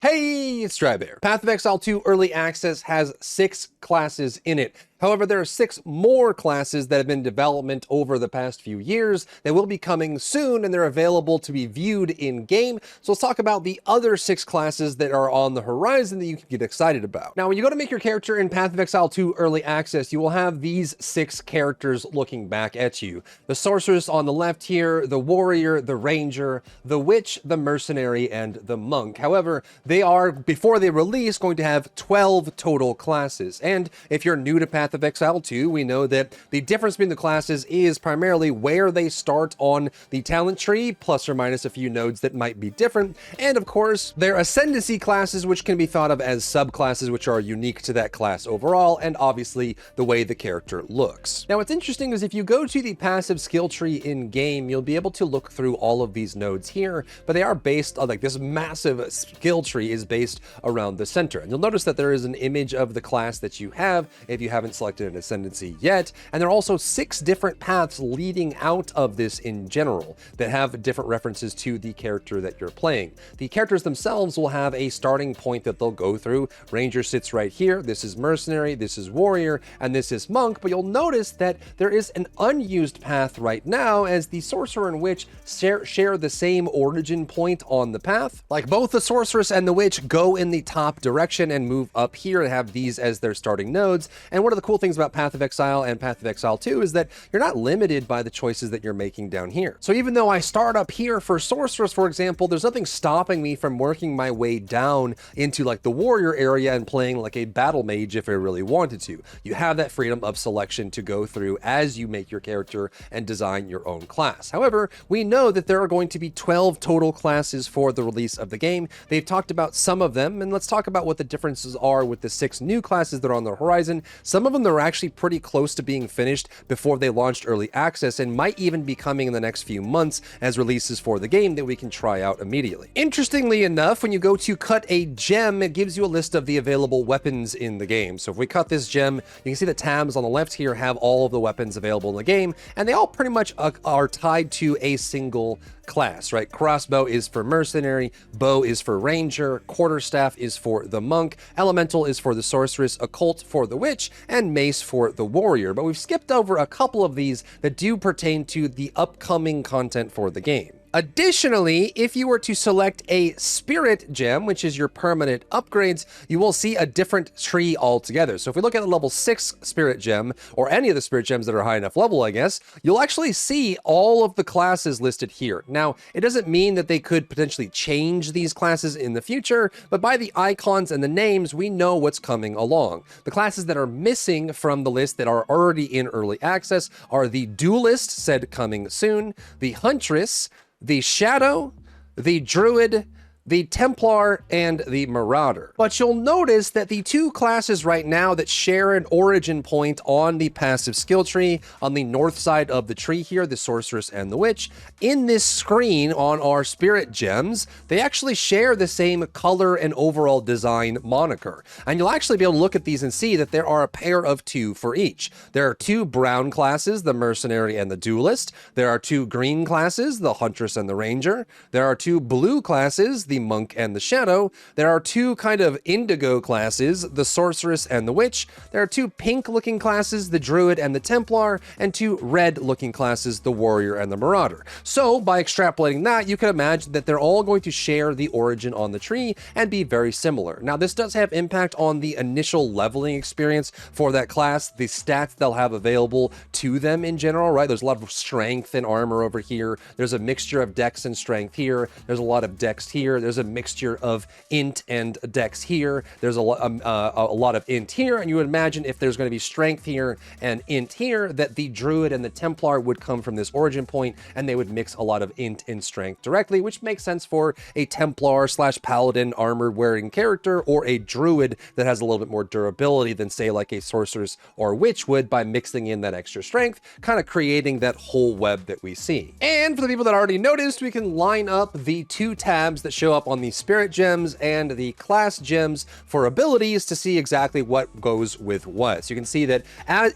Hey, it's Drybear. Path of Exile 2 Early Access has 6 classes in it. However, there are 6 more classes that have been in development over the past few years that will be coming soon, and they're available to be viewed in-game. So let's talk about the other 6 classes that are on the horizon that you can get excited about. Now, when you go to make your character in Path of Exile 2 Early Access, you will have these 6 characters looking back at you. The Sorceress on the left here, the Warrior, the Ranger, the Witch, the Mercenary, and the Monk. However, they are, before they release, going to have 12 total classes. And if you're new to Path of Exile 2, we know that the difference between the classes is primarily where they start on the talent tree, plus or minus a few nodes that might be different, and of course, their ascendancy classes, which can be thought of as subclasses, which are unique to that class overall, and obviously the way the character looks. Now, what's interesting is if you go to the passive skill tree in-game, you'll be able to look through all of these nodes here, but they are based on, like, this massive skill tree is based around the center. And you'll notice that there is an image of the class that you have if you haven't selected an ascendancy yet. And there are also 6 different paths leading out of this in general that have different references to the character that you're playing. The characters themselves will have a starting point that they'll go through. Ranger sits right here. This is Mercenary, this is Warrior, and this is Monk. But you'll notice that there is an unused path right now, as the Sorcerer and Witch share the same origin point on the path. Like, both the Sorceress and the Witch go in the top direction and move up here and have these as their starting nodes. And one of the cool things about Path of Exile and Path of Exile 2 is that you're not limited by the choices that you're making down here. So even though I start up here for Sorceress, for example, there's nothing stopping me from working my way down into like the Warrior area and playing like a Battle Mage if I really wanted to. You have that freedom of selection to go through as you make your character and design your own class. However, we know that there are going to be 12 total classes for the release of the game. They've talked about some of them, and let's talk about what the differences are with the 6 new classes that are on the horizon. Some of them are actually pretty close to being finished before they launched early access, and might even be coming in the next few months as releases for the game that we can try out immediately. Interestingly enough, when you go to cut a gem, it gives you a list of the available weapons in the game. So if we cut this gem, you can see the tabs on the left here have all of the weapons available in the game, and they all pretty much are tied to a single class, right? Crossbow is for Mercenary, bow is for Ranger, quarterstaff is for the Monk, elemental is for the Sorceress, occult for the Witch, and mace for the Warrior. But we've skipped over a couple of these that do pertain to the upcoming content for the game. Additionally, if you were to select a Spirit Gem, which is your permanent upgrades, you will see a different tree altogether. So if we look at the level 6 Spirit Gem, or any of the Spirit Gems that are high enough level, I guess, you'll actually see all of the classes listed here. Now, it doesn't mean that they could potentially change these classes in the future, but by the icons and the names, we know what's coming along. The classes that are missing from the list that are already in early access are the Duelist, said coming soon, the Huntress, the Shadow, the Druid, the Templar, and the Marauder. But you'll notice that the 2 classes right now that share an origin point on the passive skill tree, on the north side of the tree here, the Sorceress and the Witch, in this screen on our Spirit Gems, they actually share the same color and overall design moniker. And you'll actually be able to look at these and see that there are a pair of 2 for each. There are 2 brown classes, the Mercenary and the Duelist. There are 2 green classes, the Huntress and the Ranger. There are 2 blue classes, the Monk and the Shadow. There are 2 kind of indigo classes, the Sorceress and the Witch. There are 2 pink looking classes, the Druid and the Templar, and 2 red looking classes, the Warrior and the Marauder. So by extrapolating that, you can imagine that they're all going to share the origin on the tree and be very similar. Now, this does have impact on the initial leveling experience for that class, the stats they'll have available to them in general, right? There's a lot of strength and armor over here. There's a mixture of dex and strength here. There's a lot of dex here. There's a mixture of int and dex here. There's a lot of int here, and you would imagine if there's going to be strength here and int here, that the Druid and the Templar would come from this origin point, and they would mix a lot of int and strength directly, which makes sense for a Templar / Paladin armor-wearing character, or a Druid that has a little bit more durability than, say, like a Sorceress or Witch would, by mixing in that extra strength, kind of creating that whole web that we see. And for the people that already noticed, we can line up the 2 tabs that show up up on the spirit gems and the class gems for abilities to see exactly what goes with what. So you can see that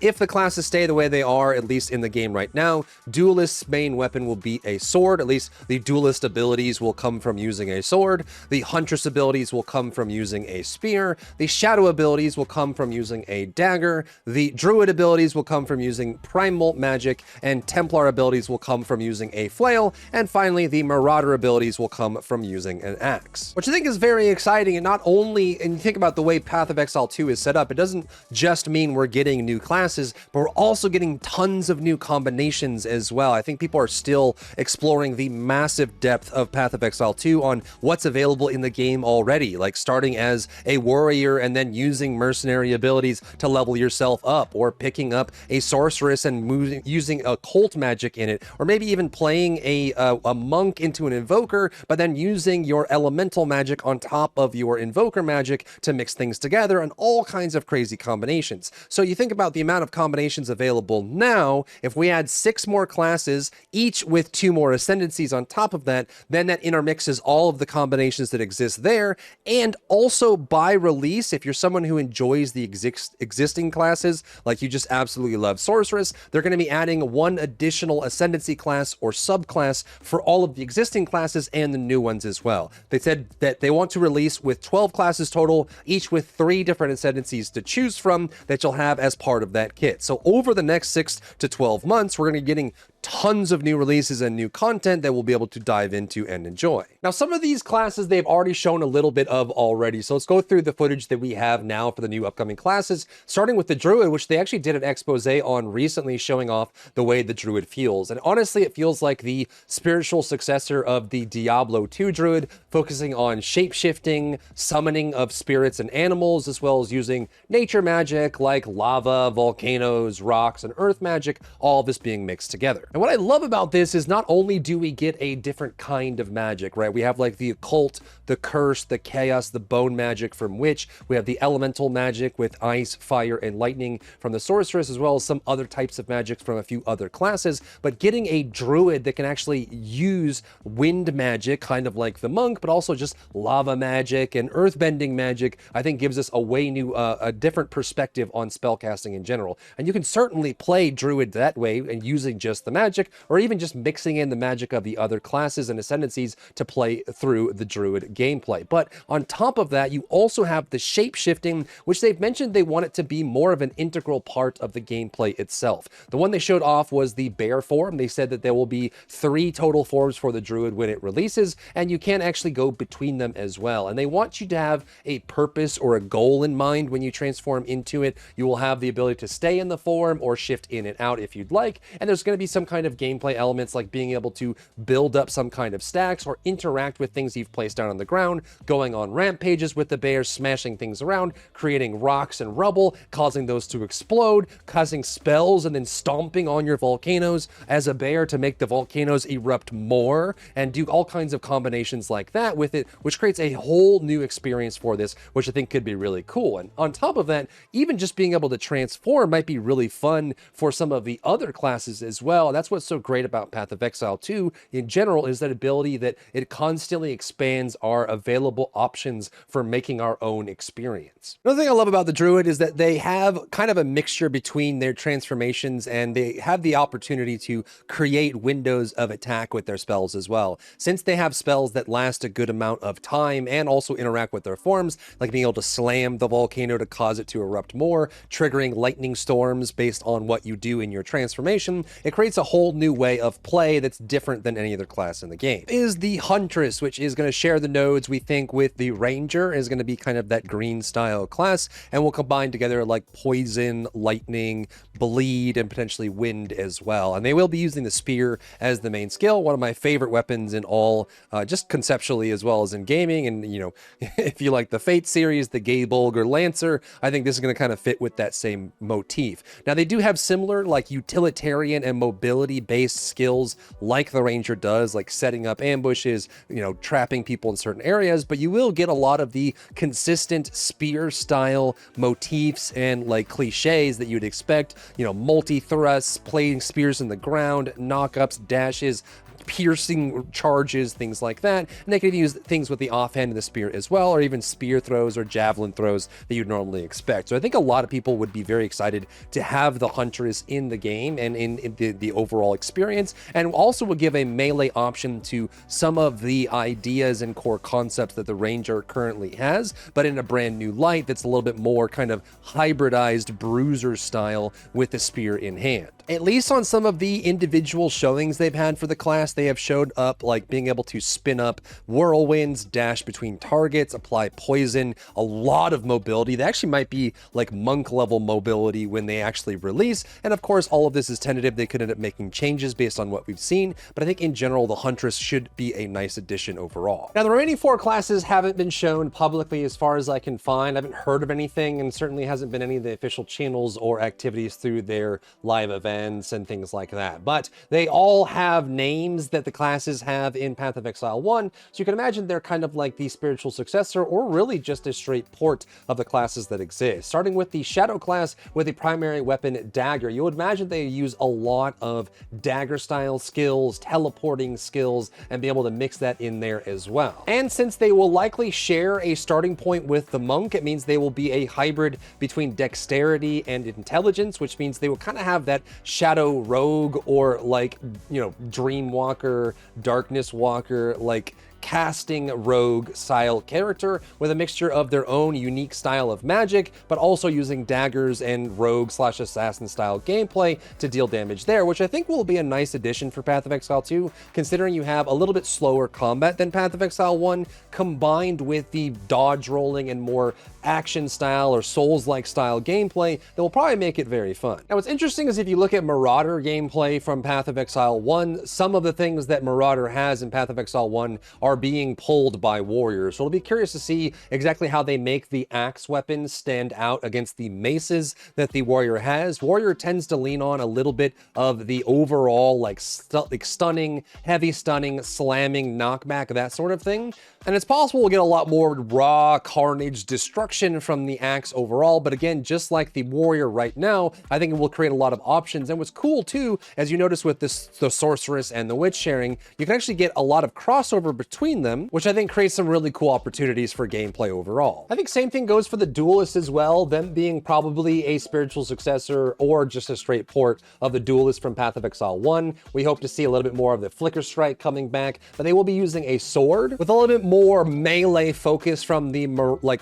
if the classes stay the way they are, at least in the game right now, Duelist's main weapon will be a sword. At least the Duelist abilities will come from using a sword. The Huntress abilities will come from using a spear. The Shadow abilities will come from using a dagger. The Druid abilities will come from using primal magic, and Templar abilities will come from using a flail. And finally, the Marauder abilities will come from using an axe, which I think is very exciting. And not only, and you think about the way Path of Exile 2 is set up, it doesn't just mean we're getting new classes, but we're also getting tons of new combinations as well. I think people are still exploring the massive depth of Path of Exile 2 on what's available in the game already, like starting as a warrior and then using mercenary abilities to level yourself up, or picking up a sorceress and using occult magic in it, or maybe even playing a monk into an invoker, but then using your elemental magic on top of your invoker magic to mix things together, and all kinds of crazy combinations. So you think about the amount of combinations available now. If we add 6 more classes, each with 2 more ascendancies on top of that, then that intermixes all of the combinations that exist there. And also by release, if you're someone who enjoys the existing classes, like you just absolutely love sorceress, they're going to be adding 1 additional ascendancy class or subclass for all of the existing classes and the new ones as well. They said that they want to release with 12 classes total, each with 3 different ascendancies to choose from that you'll have as part of that kit. So over the next 6 to 12 months, we're going to be getting tons of new releases and new content that we'll be able to dive into and enjoy. Now, some of these classes they've already shown a little bit of already, so let's go through the footage that we have now for the new upcoming classes, starting with the Druid, which they actually did an expose on recently, showing off the way the Druid feels. And honestly, it feels like the spiritual successor of the Diablo 2 Druid, focusing on shape-shifting, summoning of spirits and animals, as well as using nature magic like lava, volcanoes, rocks, and earth magic, all of this being mixed together. And what I love about this is not only do we get a different kind of magic, right? We have like the occult, the curse, the chaos, the bone magic from witch. We have the elemental magic with ice, fire, and lightning from the sorceress, as well as some other types of magic from a few other classes. But getting a druid that can actually use wind magic, kind of like the monk, but also just lava magic and earthbending magic, I think gives us a way new, a different perspective on spellcasting in general. And you can certainly play druid that way and using just the magic, or even just mixing in the magic of the other classes and ascendancies to play through the druid gameplay. But on top of that, you also have the shape shifting, which they've mentioned they want it to be more of an integral part of the gameplay itself. The one they showed off was the bear form. They said that there will be 3 total forms for the druid when it releases, and you can actually go between them as well. And they want you to have a purpose or a goal in mind when you transform into it. You will have the ability to stay in the form or shift in and out if you'd like, and there's going to be some kind of gameplay elements like being able to build up some kind of stacks or interact with things you've placed down on the ground, going on rampages with the bears, smashing things around, creating rocks and rubble, causing those to explode, causing spells, and then stomping on your volcanoes as a bear to make the volcanoes erupt more, and do all kinds of combinations like that with it, which creates a whole new experience for this, which I think could be really cool. And on top of that, even just being able to transform might be really fun for some of the other classes as well. That's what's so great about Path of Exile 2 in general, is that ability that it constantly expands our available options for making our own experience. Another thing I love about the Druid is that they have kind of a mixture between their transformations, and they have the opportunity to create windows of attack with their spells as well. Since they have spells that last a good amount of time and also interact with their forms, like being able to slam the volcano to cause it to erupt more, triggering lightning storms based on what you do in your transformation, it creates a whole new way of play that's different than any other class in the game. Is the Huntress, which is going to share the nodes, we think, with the Ranger, is going to be kind of that green style class, and will combine together like poison, lightning, bleed, and potentially wind as well. And they will be using the spear as the main skill, one of my favorite weapons in all, just conceptually as well as in gaming. And, you know, if you like the Fate series, the Gabolg or Lancer, I think this is going to kind of fit with that same motif. Now, they do have similar like utilitarian and mobility based skills like the Ranger does, like setting up ambushes, you know, trapping people in certain areas, but you will get a lot of the consistent spear style motifs and like cliches that you'd expect, you know, multi-thrusts, playing spears in the ground, knockups, dashes, piercing charges, things like that. And they can use things with the offhand and the spear as well, or even spear throws or javelin throws that you'd normally expect. So I think a lot of people would be very excited to have the Huntress in the game and in the overall experience, and also will give a melee option to some of the ideas and core concepts that the Ranger currently has, but in a brand new light that's a little bit more kind of hybridized bruiser style with the spear in hand. At least on some of the individual showings they've had for the class, they have showed up like being able to spin up whirlwinds, dash between targets, apply poison, a lot of mobility. They actually might be like monk level mobility when they actually release. And of course, all of this is tentative. They could end up making changes based on what we've seen, but I think in general, the Huntress should be a nice addition overall. Now, the remaining 4 classes haven't been shown publicly as far as I can find. I haven't heard of anything, and certainly hasn't been any of the official channels or activities through their live events and things like that. But they all have names that the classes have in Path of Exile 1, so you can imagine they're kind of like the spiritual successor, or really just a straight port of the classes that exist. Starting with the Shadow class with the primary weapon Dagger, you would imagine they use a lot of dagger style skills, teleporting skills, and be able to mix that in there as well. And since they will likely share a starting point with the Monk, it means they will be a hybrid between dexterity and intelligence, which means they will kind of have that Shadow Rogue or like, you know, Dreamwalker, Darkness Walker, like casting rogue style character with a mixture of their own unique style of magic, but also using daggers and rogue / assassin style gameplay to deal damage there, which I think will be a nice addition for Path of Exile 2, considering you have a little bit slower combat than Path of Exile 1, combined with the dodge rolling and more action style or Souls-like style gameplay that will probably make it very fun. Now, what's interesting is if you look at Marauder gameplay from Path of Exile 1, some of the things that Marauder has in Path of Exile 1 are being pulled by warriors. So I'll be curious to see exactly how they make the axe weapons stand out against the maces that the warrior has. Warrior tends to lean on a little bit of the overall like stunning, heavy stunning, slamming, knockback, that sort of thing. And it's possible we'll get a lot more raw carnage destruction from the axe overall, but again, just like the warrior right now, I think it will create a lot of options. And what's cool too, as you notice with this, the sorceress and the witch sharing, you can actually get a lot of crossover between them, which I think creates some really cool opportunities for gameplay overall. I think same thing goes for the Duelist as well, them being probably a spiritual successor or just a straight port of the Duelist from Path of Exile 1. We hope to see a little bit more of the Flicker Strike coming back, but they will be using a sword with a little bit more melee focus from the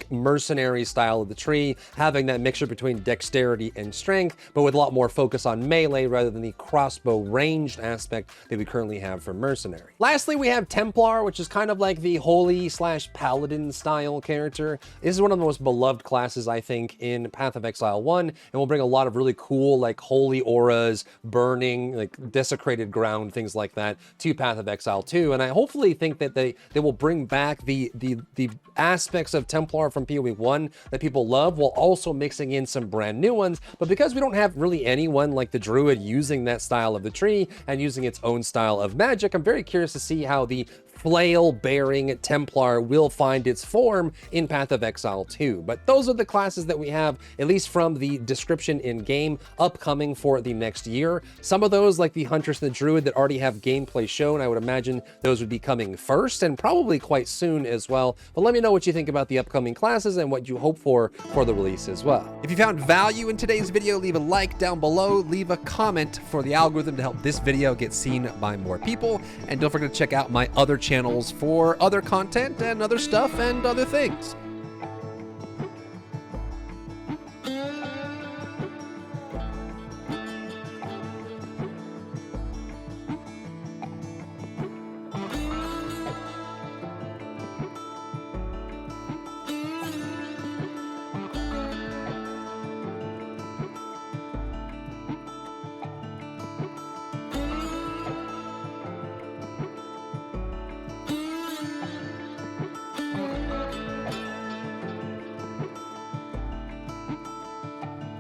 mercenary style of the tree, having that mixture between dexterity and strength, but with a lot more focus on melee rather than the crossbow ranged aspect that we currently have for mercenary. Lastly, we have Templar, which is kind of like the holy / paladin style character. This is one of the most beloved classes, I think, in Path of Exile 1, and will bring a lot of really cool like holy auras, burning, like desecrated ground, things like that to Path of Exile 2. And I hopefully think that they will bring back the aspects of Templar from PoE 1 that people love, while also mixing in some brand new ones. But because we don't have really anyone like the Druid using that style of the tree and using its own style of magic, I'm very curious to see how the flail-bearing Templar will find its form in Path of Exile 2. But those are the classes that we have, at least from the description in-game, upcoming for the next year. Some of those, like the Huntress and the Druid that already have gameplay shown, I would imagine those would be coming first, and probably quite soon as well. But let me know what you think about the upcoming classes and what you hope for the release as well. If you found value in today's video, leave a like down below, leave a comment for the algorithm to help this video get seen by more people, and don't forget to check out my other channels for other content and other stuff and other things.